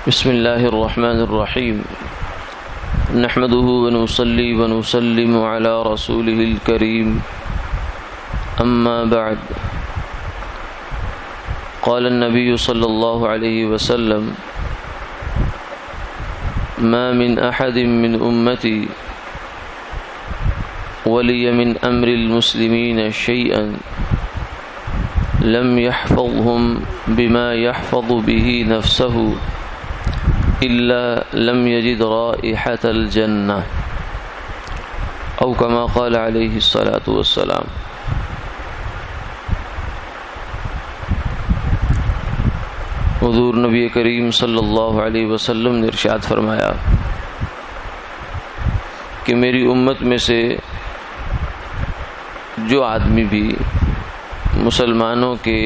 بسم اللہ الرحمن الرحیم نحمده ونصلي ونسلم على رسوله الكريم اما بعد قال النبي صلى الله عليه وسلم ما من احد من امتي ولي من امر المسلمين شيئا لم يحفظهم بما يحفظ به نفسه إلا لم يجد رائحة الجنة أو كما قال عليه الصلاة والسلام۔ حضور نبی کریم صلی اللہ علیہ وسلم نے ارشاد فرمایا کہ میری امت میں سے جو آدمی بھی مسلمانوں کے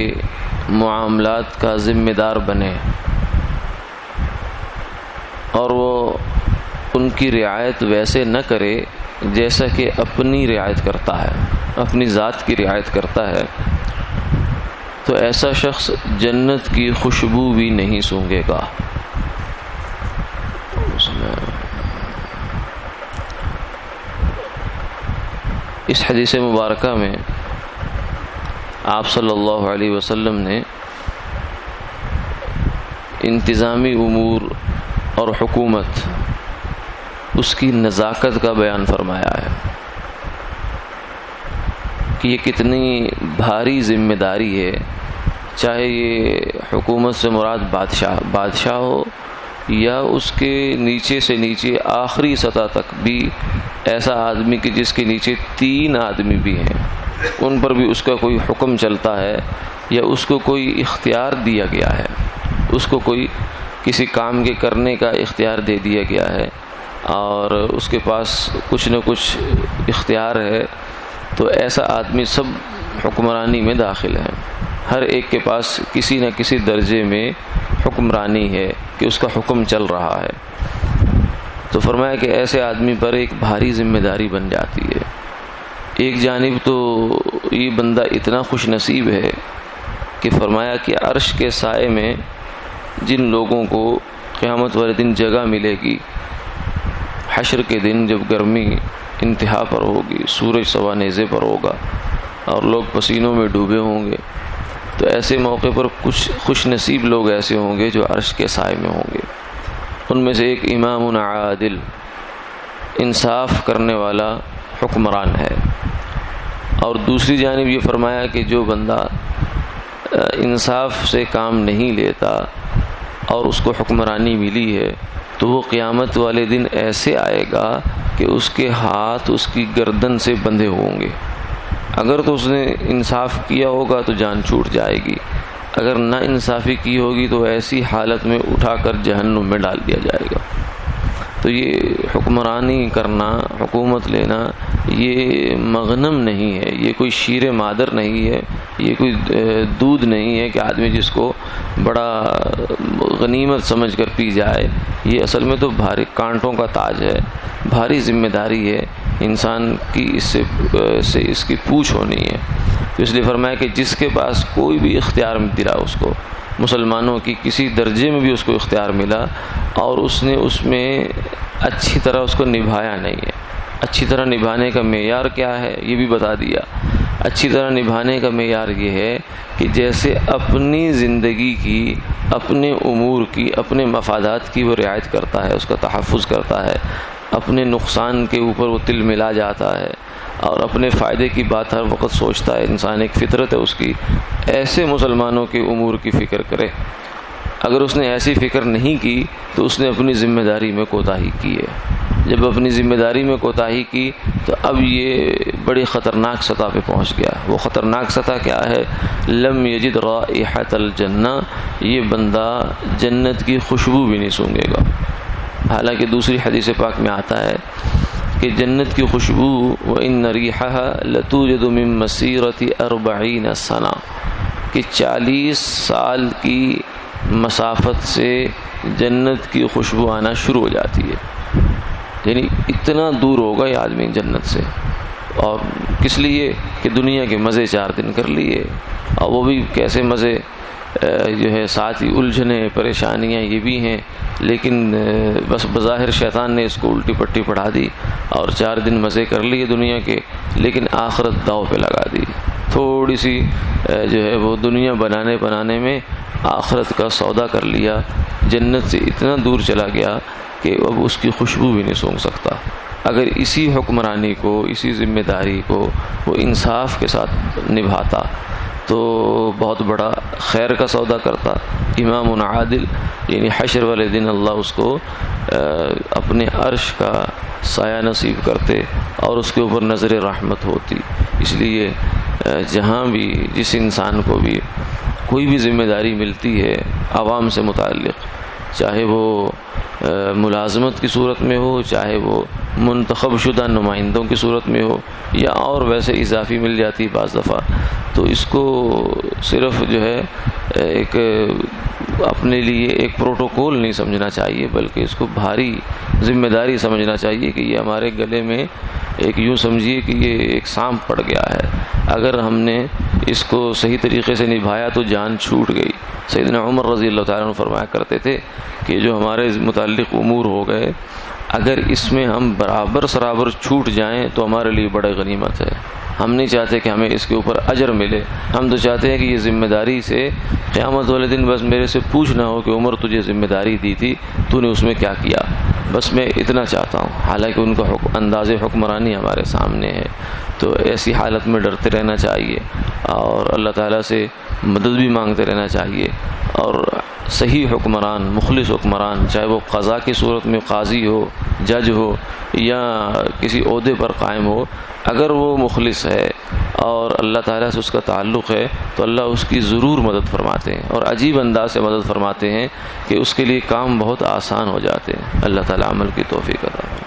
معاملات کا ذمہ دار بنے اور وہ ان کی رعایت ویسے نہ کرے جیسا کہ اپنی رعایت کرتا ہے، اپنی ذات کی رعایت کرتا ہے، تو ایسا شخص جنت کی خوشبو بھی نہیں سونگھے گا۔ اس حدیث مبارکہ میں آپ صلی اللہ علیہ وسلم نے انتظامی امور اور حکومت اس کی نزاکت کا بیان فرمایا ہے کہ یہ کتنی بھاری ذمہ داری ہے، چاہے یہ حکومت سے مراد بادشاہ ہو یا اس کے نیچے سے نیچے آخری سطح تک بھی ایسا آدمی کہ جس کے نیچے 3 آدمی بھی ہیں، ان پر بھی اس کا کوئی حکم چلتا ہے یا اس کو کوئی اختیار دیا گیا ہے، اس کو کوئی کسی کام کے کرنے کا اختیار دے دیا گیا ہے اور اس کے پاس کچھ نہ کچھ اختیار ہے، تو ایسا آدمی سب حکمرانی میں داخل ہے۔ ہر ایک کے پاس کسی نہ کسی درجے میں حکمرانی ہے کہ اس کا حکم چل رہا ہے۔ تو فرمایا کہ ایسے آدمی پر ایک بھاری ذمہ داری بن جاتی ہے۔ ایک جانب تو یہ بندہ اتنا خوش نصیب ہے کہ فرمایا کہ عرش کے سائے میں جن لوگوں کو قیامت والے دن جگہ ملے گی، حشر کے دن جب گرمی انتہا پر ہوگی، سورج سوا نیزے پر ہوگا اور لوگ پسینوں میں ڈوبے ہوں گے، تو ایسے موقع پر کچھ خوش نصیب لوگ ایسے ہوں گے جو عرش کے سائے میں ہوں گے۔ ان میں سے ایک امام عادل، انصاف کرنے والا حکمران ہے، اور دوسری جانب یہ فرمایا کہ جو بندہ انصاف سے کام نہیں لیتا اور اس کو حکمرانی ملی ہے تو وہ قیامت والے دن ایسے آئے گا کہ اس کے ہاتھ اس کی گردن سے بندھے ہوں گے۔ اگر تو اس نے انصاف کیا ہوگا تو جان چھوٹ جائے گی، اگر نہ انصافی کی ہوگی تو ایسی حالت میں اٹھا کر جہنم میں ڈال دیا جائے گا۔ تو یہ حکمرانی کرنا، حکومت لینا، یہ مغنم نہیں ہے، یہ کوئی شیر مادر نہیں ہے، یہ کوئی دودھ نہیں ہے کہ آدمی جس کو بڑا غنیمت سمجھ کر پی جائے۔ یہ اصل میں تو بھاری کانٹوں کا تاج ہے، بھاری ذمہ داری ہے، انسان کی اس کی پوچھ ہونی ہے۔ اس لیے فرمایا کہ جس کے پاس کوئی بھی اختیار ملا اس کو، مسلمانوں کی کسی درجے میں بھی اس کو اختیار ملا اور اس نے اس میں اچھی طرح اس کو نبھایا نہیں ہے۔ اچھی طرح نبھانے کا معیار کیا ہے یہ بھی بتا دیا۔ اچھی طرح نبھانے کا معیار یہ ہے کہ جیسے اپنی زندگی کی، اپنے امور کی، اپنے مفادات کی وہ رعایت کرتا ہے، اس کا تحفظ کرتا ہے، اپنے نقصان کے اوپر وہ تل ملا جاتا ہے اور اپنے فائدے کی بات ہر وقت سوچتا ہے، انسان ایک فطرت ہے اس کی، ایسے مسلمانوں کے امور کی فکر کرے۔ اگر اس نے ایسی فکر نہیں کی تو اس نے اپنی ذمہ داری میں کوتاہی کی ہے۔ جب اپنی ذمہ داری میں کوتاہی کی تو اب یہ بڑی خطرناک سطح پہ پہنچ گیا۔ وہ خطرناک سطح کیا ہے؟ لم یجد رائحۃ الجنہ، یہ بندہ جنت کی خوشبو بھی نہیں سونگھے گا۔ حالانکہ دوسری حدیث پاک میں آتا ہے کہ جنت کی خوشبو وَإِنَّ رِيحَهَا لَتُوجَدُ مِن مَّسِيرَةِ 40 سنہ، کہ 40 سال کی مسافت سے جنت کی خوشبو آنا شروع ہو جاتی ہے۔ یعنی اتنا دور ہوگا یہ آدمی جنت سے، اور کس لیے کہ دنیا کے مزے 4 دن کر لیے، اور وہ بھی کیسے مزے جو ہے ساتھ ہی الجھنیں پریشانیاں یہ بھی ہیں، لیکن بس بظاہر شیطان نے اس کو الٹی پٹی پڑھا دی اور 4 دن مزے کر لیے دنیا کے، لیکن آخرت داؤ پہ لگا دی۔ تھوڑی سی جو ہے وہ دنیا بنانے میں آخرت کا سودا کر لیا، جنت سے اتنا دور چلا گیا کہ اب اس کی خوشبو بھی نہیں سونگھ سکتا۔ اگر اسی حکمرانی کو، اسی ذمہ داری کو وہ انصاف کے ساتھ نبھاتا تو بہت بڑا خیر کا سودا کرتا۔ امام عادل، یعنی حشر والے دن اللہ اس کو اپنے عرش کا سایہ نصیب کرتے اور اس کے اوپر نظر رحمت ہوتی۔ اس لیے جہاں بھی جس انسان کو بھی کوئی بھی ذمہ داری ملتی ہے عوام سے متعلق، چاہے وہ ملازمت کی صورت میں ہو، چاہے وہ منتخب شدہ نمائندوں کی صورت میں ہو، یا اور ویسے اضافی مل جاتی بعض دفعہ، تو اس کو صرف جو ہے ایک اپنے لیے ایک پروٹوکول نہیں سمجھنا چاہیے، بلکہ اس کو بھاری ذمہ داری سمجھنا چاہیے کہ یہ ہمارے گلے میں ایک یوں سمجھیے کہ یہ ایک سانپ پڑ گیا ہے، اگر ہم نے اس کو صحیح طریقے سے نبھایا تو جان چھوٹ گئی۔ سیدنا عمر رضی اللہ تعالیٰ عنہ فرمایا کرتے تھے کہ جو ہمارے متعلق امور ہو گئے، اگر اس میں ہم برابر سرابر چھوٹ جائیں تو ہمارے لیے بڑا غنیمت ہے۔ ہم نہیں چاہتے کہ ہمیں اس کے اوپر اجر ملے، ہم تو چاہتے ہیں کہ یہ ذمہ داری سے قیامت والے دن بس میرے سے پوچھنا ہو کہ عمر تجھے ذمہ داری دی تھی، تو نے اس میں کیا کیا، بس میں اتنا چاہتا ہوں۔ حالانکہ ان کا انداز حکمرانی ہمارے سامنے ہے، تو ایسی حالت میں ڈرتے رہنا چاہیے اور اللہ تعالیٰ سے مدد بھی مانگتے رہنا چاہیے۔ اور صحیح حکمران، مخلص حکمران، چاہے وہ قضا کی صورت میں قاضی ہو، جج ہو، یا کسی عہدے پر قائم ہو، اگر وہ مخلص ہے اور اللہ تعالیٰ سے اس کا تعلق ہے تو اللہ اس کی ضرور مدد فرماتے ہیں، اور عجیب انداز سے مدد فرماتے ہیں کہ اس کے لیے کام بہت آسان ہو جاتے ہیں۔ اللہ تعالیٰ عمل کی توفیق عطا فرمائے۔